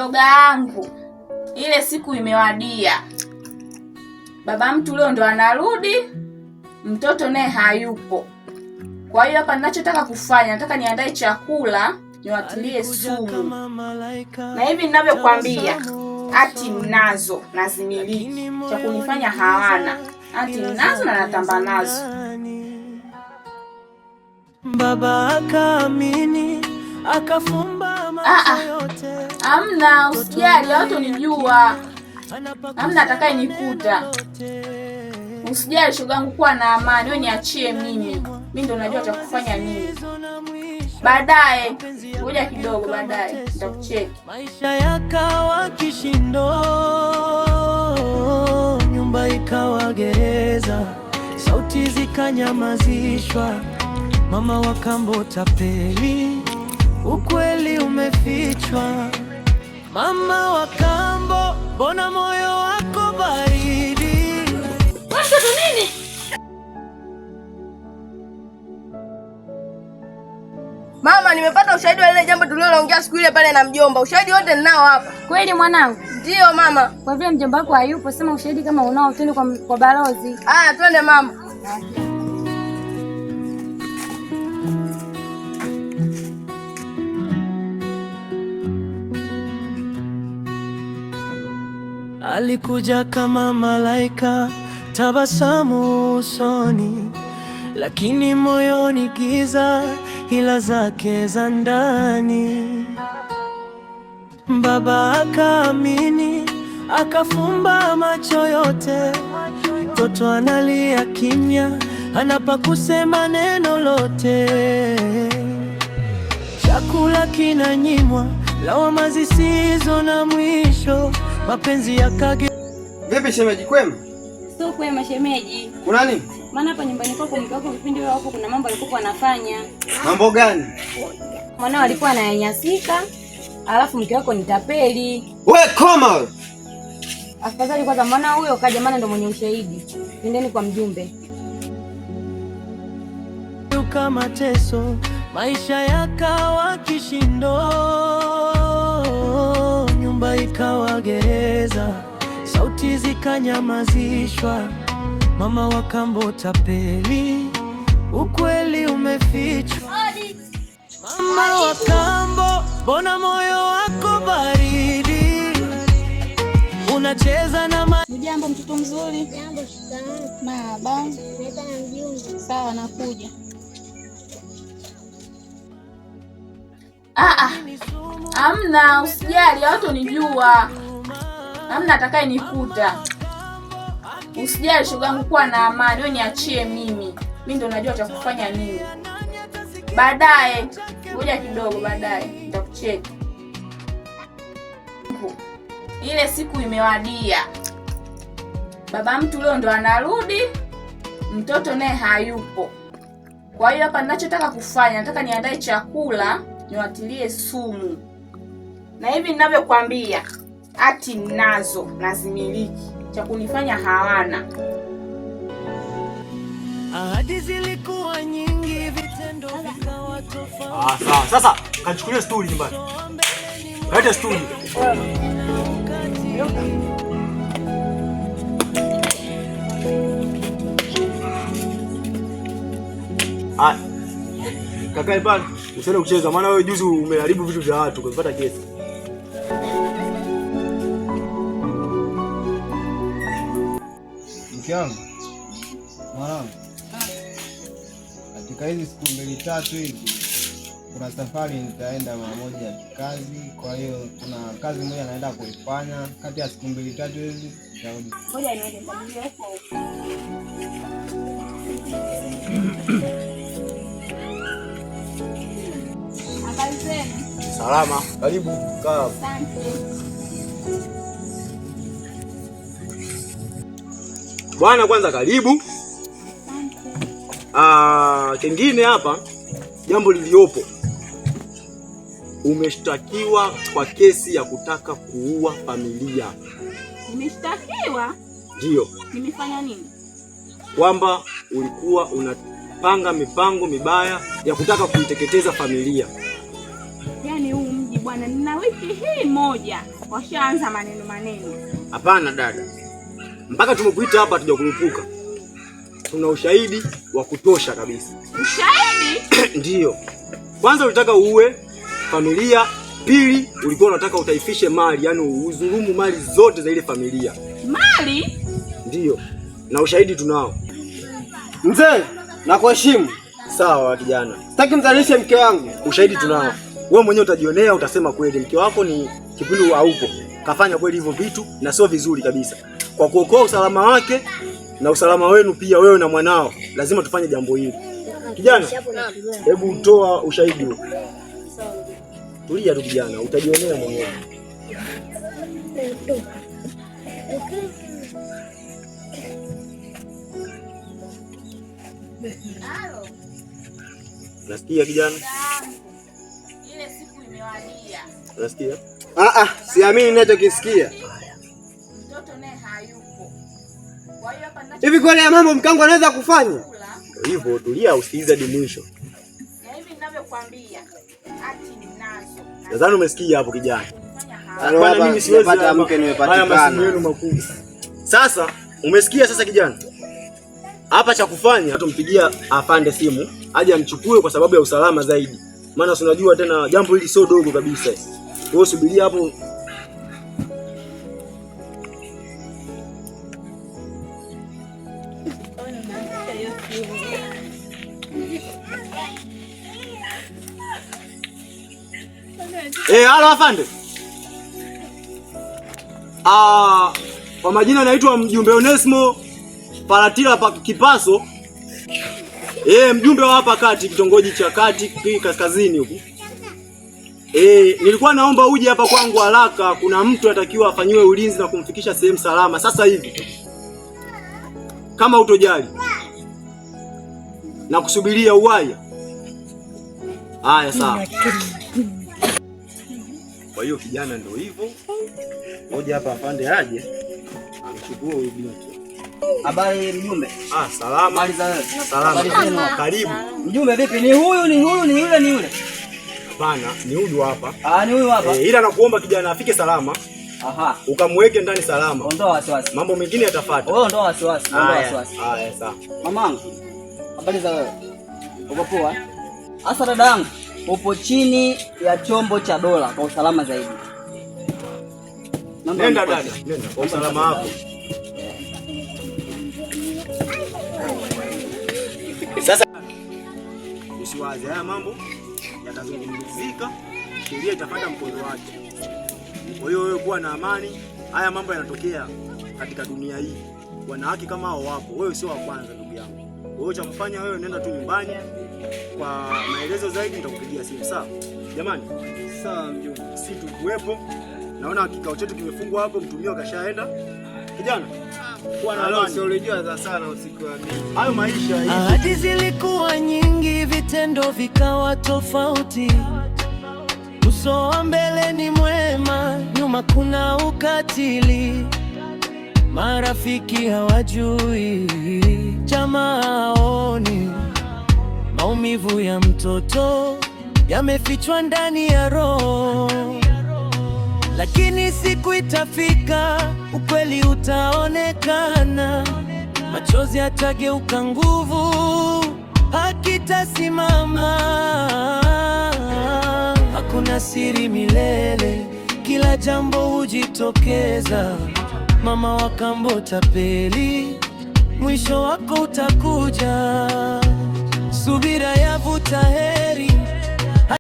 Shoga yangu, ile siku imewadia. Baba mtu leo ndo anarudi, mtoto naye hayupo. Kwa hiyo hapa ninachotaka kufanya, nataka niandae chakula niwatilie sumu. Na hivi ninavyokuambia, hati ninazo na zimiliki, cha kunifanya hawana. Hati ninazo na natamba nazo. Baba akaamini, akafumba macho yote. Amna, usijali, hawatonijua. Amna atakaye nikuta. Usijali shogangu, kuwa na amani, wewe niachie mimi. Mimi ndo najua cha kufanya nini. Baadaye, ngoja kidogo baadaye nitakucheki. Maisha yakawa kishindo, nyumba ikawa gereza, sauti zikanyamazishwa. Mama wa kambo tapeli, ukweli umefichwa. Mama wa kambo, mbona moyo wako baridi? Watoto nini? Mama, nimepata ushahidi wa ile jambo tuliloongea siku ile pale na mjomba. Ushahidi wote ninao hapa. Kweli mwanangu? Ndio mama. Kwa vile mjomba wako hayupo, sema ushahidi kama unao, twende kwa balozi. Twende mama. Alikuja kama malaika, tabasamu usoni, lakini moyoni giza, hila zake za ndani. Baba akaamini, akafumba macho yote. Mtoto analia kimya, anapa kusema neno lote. Chakula kinanyimwa, lawama zisizo na mwisho. Mapenzi yakage. Vipi shemeji, kwema? Sio kwema shemeji. Kuna nini? Maana hapa nyumbani kwako mke wako vipindi wewe hapo kuna mambo alikuwa anafanya. Mambo gani? Mwanao alikuwa ananyanyasika, alafu mke wako ni tapeli. Wewe koma. Afadhali kwanza mwana huyo kaja, maana ndo mwenye ushahidi. Nendeni kwa mjumbe. Kama teso, maisha yakawa kishindo, nyumba ikawa gereza, sauti zikanyamazishwa. Mama wa kambo tapeli, ukweli umefichwa. Mama wa kambo, mbona moyo wako baridi? Unacheza na Jambo mtoto mzuri. Jambo shikamoo. Marhaba. Naenda na mjumbe. Sawa, nakuja. Amna, usijali, hawatonijua. Amna atakaye nikuta. Usijali shogangu, kuwa na amani, wewe niachie mimi. Mimi ndo najua cha kufanya nini. Baadaye, ngoja kidogo baadaye nitakucheki. Ile siku imewadia. Baba mtu leo ndo anarudi, mtoto naye hayupo. Kwa hiyo hapa ninachotaka kufanya, nataka niandae chakula niwatilie sumu. Na hivi ninavyokuambia, hati ninazo na zimiliki, cha kunifanya hawana. ahadi zilikuwa nyingi, vitendo vikawa tofauti. Sawa. Sasa kachukulia stuli nyumbani. Leta stuli. Kakae pale, usiende kucheza, maana wewe juzi umeharibu vitu vya watu ukapata kesi. Mke wangu, mwanangu, katika hizi siku 2-3 hivi kuna safari nitaenda mara moja kikazi. Kwa hiyo kuna kazi moja naenda kuifanya kati ya siku 2-3 hizi nitarudi. Ngoja niende familia huko. Habari zenu? Salama, karibu kaa. Asante. Bwana kwanza karibu. Kingine hapa jambo liliopo, umeshtakiwa kwa kesi ya kutaka kuua familia. Nimeshtakiwa? Ndio. Nimefanya nini? Kwamba ulikuwa unapanga mipango mibaya ya kutaka kuiteketeza familia. Yaani huu mji bwana, nina wiki hii moja Washaanza maneno. Hapana dada, mpaka tumekuita hapa hatujakurupuka. Tuna ushahidi wa kutosha kabisa. Ushahidi? Ndiyo. Kwanza ulitaka uue familia, pili ulikuwa unataka utaifishe mali, yani uzulumu mali zote za ile familia. Mali? Ndiyo. Na ushahidi tunao. Mzee, nakuheshimu. Sawa kijana. Sitaki mzalishe mke wangu. Ushahidi tunao. Wewe mwenyewe utajionea, utasema kweli mke wako ni kipindi haupo kafanya kweli hivyo vitu na sio vizuri kabisa. Kwa kuokoa usalama wake na usalama wenu pia, wewe na mwanao, lazima tufanye jambo hili. Kijana, hebu toa ushahidi huo. Tulia tu kijana, utajionea mwenyewe. Nasikia kijana? Ile siku imewadia. Nasikia? Siamini ninachokisikia. Mtoto naye hayupo. Kwa hiyo hapa Hivi kweli ya mambo mkangu anaweza kufanya? Hivyo tulia, usikize hadi mwisho. Na hivi ninavyokuambia, ati ninazo. Nadhani umesikia hapo kijana. Bwana mimi siwezi kupata mke nimepatikana. Sasa umesikia sasa kijana? Hapa cha kufanya tumpigia afande simu aje amchukue kwa sababu ya usalama zaidi. Maana unajua tena jambo hili sio dogo kabisa. Wewe subiria hapo. Halo afande. Kwa majina naitwa mjumbe Onesmo Palatila pa Kipaso. Mjumbe wa hapa kati, kitongoji cha kati kaskazini huku. Nilikuwa naomba uje hapa kwangu haraka, kuna mtu atakiwa afanyiwe ulinzi na kumfikisha sehemu salama sasa hivi. Kama utojali. Na kusubiria uwaya. Haya sawa. Kwa hiyo kijana ndio hivyo. Ngoja hapa afande aje amchukue huyu binti. Habari mjumbe. Salama. Habari za salama. Karibu. Mjumbe vipi? Ni huyu, ni yule? Hapana, ni huyu hapa. Ni huyu hapa. Ila nakuomba kijana afike salama. Ukamweke ndani salama. Ondoa wasiwasi. Mambo mengine yatafuata. Ondoa wasiwasi. Haya, sawa. Mamangu. Habari za wewe? Uko poa? Asa dada yangu, upo chini ya chombo cha dola kwa usalama zaidi. Nenda dada, nenda kwa usalama wako. Sasa usiwaze haya mambo yatazungumzika, sheria itafuata mkondo wake. Kwa hiyo wewe kuwa na amani, haya mambo yanatokea katika dunia hii. Wanawake kama hao wapo, wewe sio wa kwanza ndugu yangu. Wewe cha kufanya wewe nenda tu nyumbani, kwa maelezo zaidi nitakupigia simu sawa? Jamani, sawa mjumbe. Sisi tukuepo. Naona kikao chetu kimefungwa hapo, mtumio kashaenda. Kijana, kuwa na amani. Sio unajua za sana usiku wa mimi. Hayo maisha hii. Ahadi zilikuwa nyingi, vitendo vikawa tofauti. Uso wa mbele ni mwema, nyuma kuna ukatili. Marafiki hawajui, jamaa haoni. Maumivu ya mtoto yamefichwa ndani ya roho. Lakini siku itafika, ukweli utaonekana. Machozi yatageuka nguvu, haki itasimama. Hakuna siri milele, kila jambo hujitokeza. Mama wa kambo tapeli, mwisho wako utakuja. Subira yavuta heri.